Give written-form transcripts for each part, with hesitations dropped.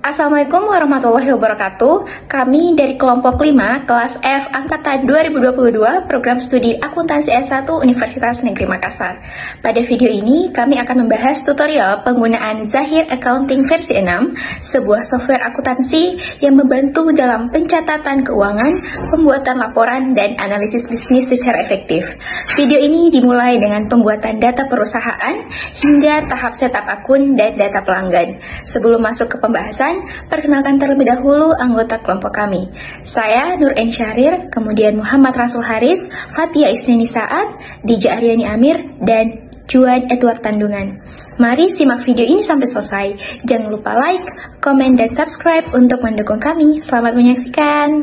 Assalamualaikum warahmatullahi wabarakatuh. Kami dari kelompok 5 kelas F angkatan 2022 program studi akuntansi S1 Universitas Negeri Makassar. Pada video ini kami akan membahas tutorial penggunaan Zahir Accounting versi 6, sebuah software akuntansi yang membantu dalam pencatatan keuangan, pembuatan laporan, dan analisis bisnis secara efektif. Video ini dimulai dengan pembuatan data perusahaan hingga tahap setup akun dan data pelanggan. Sebelum masuk ke pembahasan, perkenalkan terlebih dahulu anggota kelompok kami. Saya Nur En Syahrir, kemudian Muhammad Rasul Haris, Fatia Isneni Saad, Dija Aryani Amir, dan Juan Edward Tandungan. Mari simak video ini sampai selesai. Jangan lupa like, komen, dan subscribe untuk mendukung kami. Selamat menyaksikan.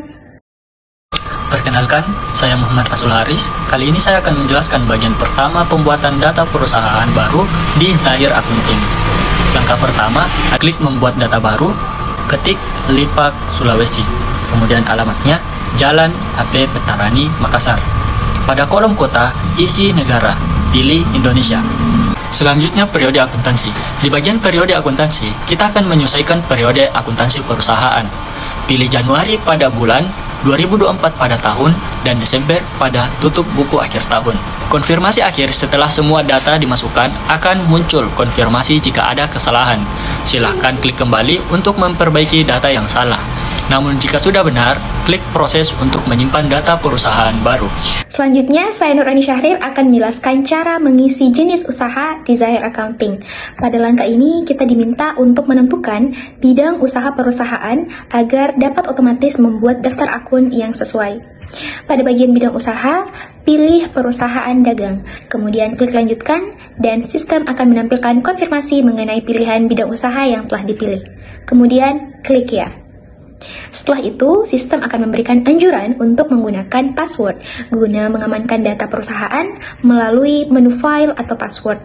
Perkenalkan, saya Muhammad Rasul Haris. Kali ini saya akan menjelaskan bagian pertama pembuatan data perusahaan baru di Zahir Accounting. Langkah pertama, klik membuat data baru, ketik Lipak Sulawesi, kemudian alamatnya Jalan AP Petarani, Makassar. Pada kolom kota, isi negara, pilih Indonesia. Selanjutnya periode akuntansi. Di bagian periode akuntansi, kita akan menyesuaikan periode akuntansi perusahaan. Pilih Januari pada bulan, 2024 pada tahun, dan Desember pada tutup buku akhir tahun. Konfirmasi akhir setelah semua data dimasukkan akan muncul konfirmasi jika ada kesalahan. Silahkan klik kembali untuk memperbaiki data yang salah. Namun jika sudah benar, klik proses untuk menyimpan data perusahaan baru. Selanjutnya, saya Nurani Syahrir akan menjelaskan cara mengisi jenis usaha di Zahir Accounting. Pada langkah ini, kita diminta untuk menentukan bidang usaha perusahaan agar dapat otomatis membuat daftar akun yang sesuai. Pada bagian bidang usaha, pilih perusahaan dagang, kemudian klik lanjutkan, dan sistem akan menampilkan konfirmasi mengenai pilihan bidang usaha yang telah dipilih. Kemudian, klik ya. Setelah itu, sistem akan memberikan anjuran untuk menggunakan password guna mengamankan data perusahaan melalui menu file atau password.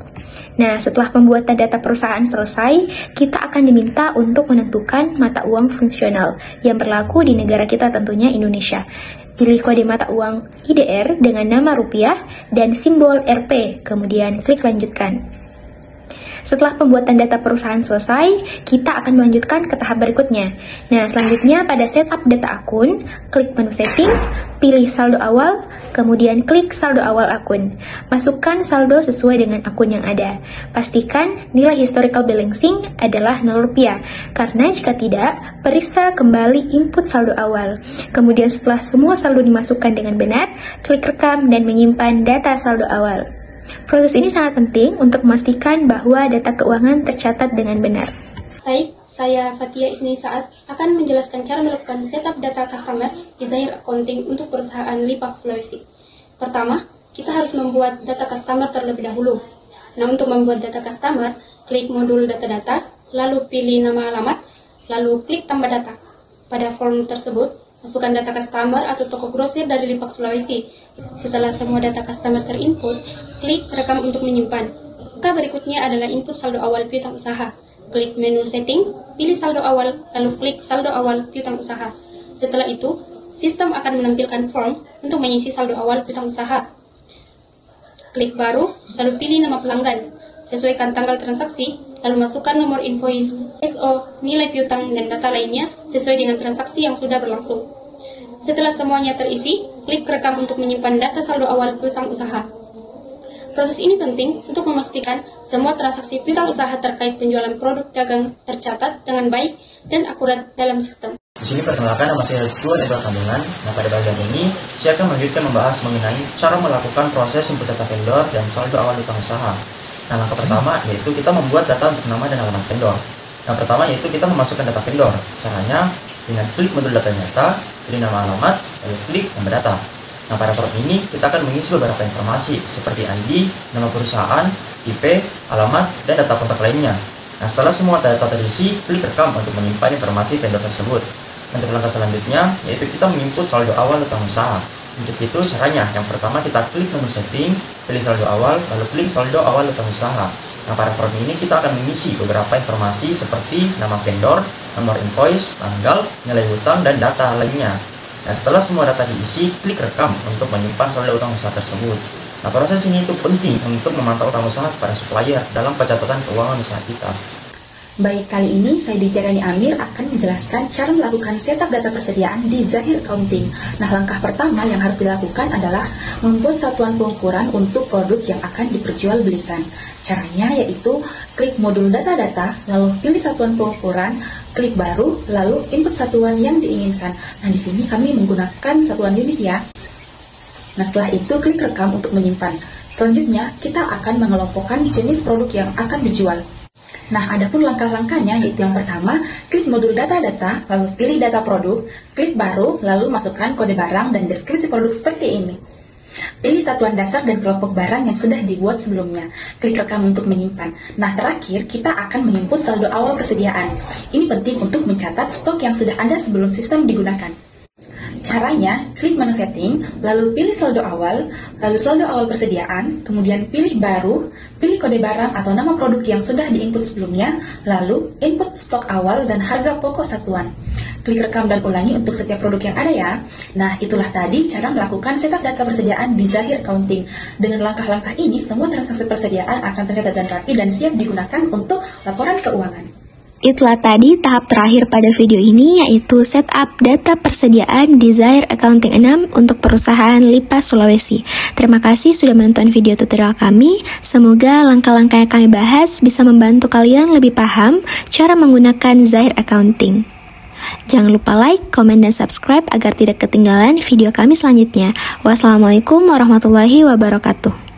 Nah, setelah pembuatan data perusahaan selesai, kita akan diminta untuk menentukan mata uang fungsional yang berlaku di negara kita, tentunya Indonesia. Pilih kode mata uang IDR dengan nama rupiah dan simbol Rp, kemudian klik lanjutkan. Setelah pembuatan data perusahaan selesai, kita akan melanjutkan ke tahap berikutnya. Nah, selanjutnya pada setup data akun, klik menu setting, pilih saldo awal, kemudian klik saldo awal akun. Masukkan saldo sesuai dengan akun yang ada. Pastikan nilai historical balancing adalah Rp0, karena jika tidak, periksa kembali input saldo awal. Kemudian setelah semua saldo dimasukkan dengan benar, klik rekam dan menyimpan data saldo awal. Proses ini sangat penting untuk memastikan bahwa data keuangan tercatat dengan benar. Baik, saya Fatia Isneni Saad akan menjelaskan cara melakukan setup data customer di Zahir Accounting untuk perusahaan Lipak Sulawesi. Pertama, kita harus membuat data customer terlebih dahulu. Nah, untuk membuat data customer, klik modul data-data, lalu pilih nama alamat, lalu klik tambah data. Pada form tersebut, masukkan data customer atau toko grosir dari Lipak Sulawesi. Setelah semua data customer terinput, klik rekam untuk menyimpan. Langkah berikutnya adalah input saldo awal piutang usaha. Klik menu setting, pilih saldo awal, lalu klik saldo awal piutang usaha. Setelah itu, sistem akan menampilkan form untuk mengisi saldo awal piutang usaha. Klik baru, lalu pilih nama pelanggan. Sesuaikan tanggal transaksi, lalu masukkan nomor invoice, SO, nilai piutang, dan data lainnya sesuai dengan transaksi yang sudah berlangsung. Setelah semuanya terisi, klik rekam untuk menyimpan data saldo awal piutang usaha. Proses ini penting untuk memastikan semua transaksi piutang usaha terkait penjualan produk dagang tercatat dengan baik dan akurat dalam sistem. Di sini perkenalkan, nama saya Juan Edward Tandungan. Nah, pada bagian ini saya akan melanjutkan membahas mengenai cara melakukan proses input data vendor dan saldo awal piutang usaha. Nah, langkah pertama yaitu kita membuat data untuk nama dan alamat vendor. Yang pertama yaitu kita memasukkan data vendor. Caranya dengan klik modul data nyata, pilih nama alamat, lalu klik tambah data. Nah, pada part ini kita akan mengisi beberapa informasi seperti ID, nama perusahaan, IP, alamat, dan data kontak lainnya. Nah, setelah semua data terisi, klik rekam untuk menyimpan informasi vendor tersebut. Untuk langkah selanjutnya yaitu kita menginput saldo awal utang usaha. Untuk itu caranya, yang pertama kita klik menu setting, pilih saldo awal, lalu klik saldo awal utang usaha. Nah, pada form ini kita akan mengisi beberapa informasi seperti nama vendor, nomor invoice, tanggal, nilai hutang, dan data lainnya. Nah, setelah semua data diisi, klik rekam untuk menyimpan saldo utang usaha tersebut. Nah, proses ini itu penting untuk memantau utang usaha kepada supplier dalam pencatatan keuangan usaha kita. Baik, kali ini saya Dijarani Amir akan menjelaskan cara melakukan setup data persediaan di Zahir Accounting. Nah, langkah pertama yang harus dilakukan adalah membuat satuan pengukuran untuk produk yang akan diperjualbelikan. Caranya yaitu klik modul data-data, lalu pilih satuan pengukuran, klik baru, lalu input satuan yang diinginkan. Nah, di sini kami menggunakan satuan unit ya. Nah, setelah itu klik rekam untuk menyimpan. Selanjutnya, kita akan mengelompokkan jenis produk yang akan dijual. Nah, adapun langkah-langkahnya yaitu yang pertama, klik modul data-data, lalu pilih data produk, klik baru, lalu masukkan kode barang dan deskripsi produk seperti ini. Pilih satuan dasar dan kelompok barang yang sudah dibuat sebelumnya. Klik rekam untuk menyimpan. Nah, terakhir kita akan menginput saldo awal persediaan. Ini penting untuk mencatat stok yang sudah ada sebelum sistem digunakan. Caranya, klik menu setting, lalu pilih saldo awal, lalu saldo awal persediaan, kemudian pilih baru, pilih kode barang atau nama produk yang sudah diinput sebelumnya, lalu input stok awal dan harga pokok satuan. Klik rekam dan ulangi untuk setiap produk yang ada ya. Nah, itulah tadi cara melakukan setup data persediaan di Zahir Accounting. Dengan langkah-langkah ini, semua transaksi persediaan akan tercatat dan rapi dan siap digunakan untuk laporan keuangan. Itulah tadi tahap terakhir pada video ini, yaitu setup data persediaan di Zahir Accounting 6 untuk perusahaan Lipas Sulawesi. Terima kasih sudah menonton video tutorial kami. Semoga langkah-langkah yang kami bahas bisa membantu kalian lebih paham cara menggunakan Zahir Accounting. Jangan lupa like, komen, dan subscribe agar tidak ketinggalan video kami selanjutnya. Wassalamualaikum warahmatullahi wabarakatuh.